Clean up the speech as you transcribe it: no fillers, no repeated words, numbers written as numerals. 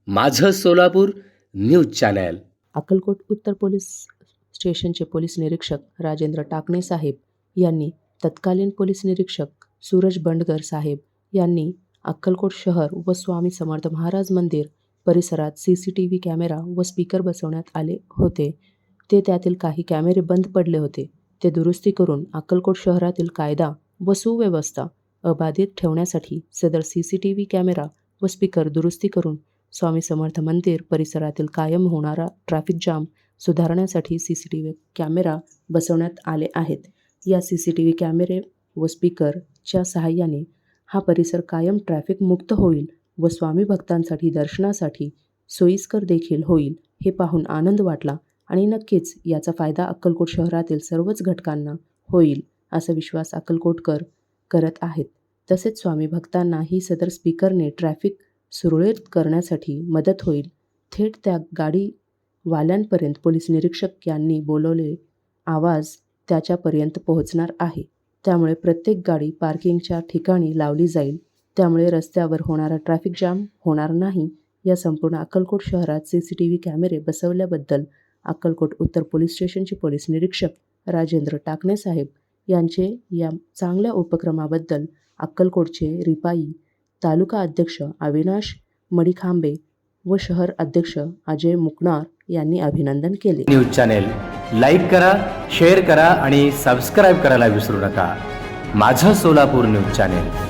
माझं Solapur news channel. Akkalkot उत्तर police स्टेशनचे पोलीस निरीक्षक राजेंद्र टाकणे साहेब यांनी तत्कालीन पोलीस निरीक्षक सूरज बंडगर साहेब यांनी अक्कलकोट शहर व स्वामी समर्थ महाराज मंदिर परिसरात CCTV कॅमेरा व स्पीकर बसवण्यात आले होते. त्यातील काही कॅमेरे बंद पडले होते. ते दुरुस्ती करून अक्कलकोट शहरातील कायदा व सुव्यवस्था अबाधित ठेवण्यासाठी सदर CCTV कॅमेरा व स्पीकर दुरुस्ती करून स्वामी समर्थ मंदिर परिसरातील कायम होणारा ट्रॅफिक जाम सुधारण्यासाठी CCTV कॅमेरा बसवण्यात आले आहेत. या CCTV कॅमेरे व स्पीकरच्या सहाय्याने हा परिसर कायम ट्रॅफिक मुक्त होईल व स्वामी भक्तांसाठी दर्शनासाठी सोयीस्कर देखील होईल. हे पाहून आनंद वाटला आणि नक्कीच याचा फायदा अक्कलकोट शहरातील सर्वच घटकांना होईल असा विश्वास अक्कलकोटकर करत आहेत. तसेच स्वामी भक्तांना ही सदर स्पीकरने ट्रॅफिक सुरळीत करण्यासाठी मदत होईल. थेट त्या गाडीवाल्यांपर्यंत पोलीस निरीक्षक यांनी बोलवले आवाज त्याच्यापर्यंत पोहोचणार आहे. त्यामुळे प्रत्येक गाडी पार्किंगच्या ठिकाणी लावली जाईल. त्यामुळे रस्त्यावर होणारा ट्रॅफिक जाम होणार नाही. या संपूर्ण अक्कलकोट शहरात CCTV कॅमेरे बसवल्याबद्दल अक्कलकोट उत्तर पोलीस स्टेशनचे पोलीस निरीक्षक राजेंद्र टाकणे साहेब यांचे या चांगल्या उपक्रमाबद्दल अक्कलकोटचे रिपाई तालुका अध्यक्ष अविनाश मडिखांबे व शहर अध्यक्ष अजय मुकणार यांनी अभिनंदन केले. न्यूज चॅनल लाईक करा, शेअर करा आणि सबस्क्राईब करायला विसरू नका. माझं सोलापूर न्यूज चॅनल.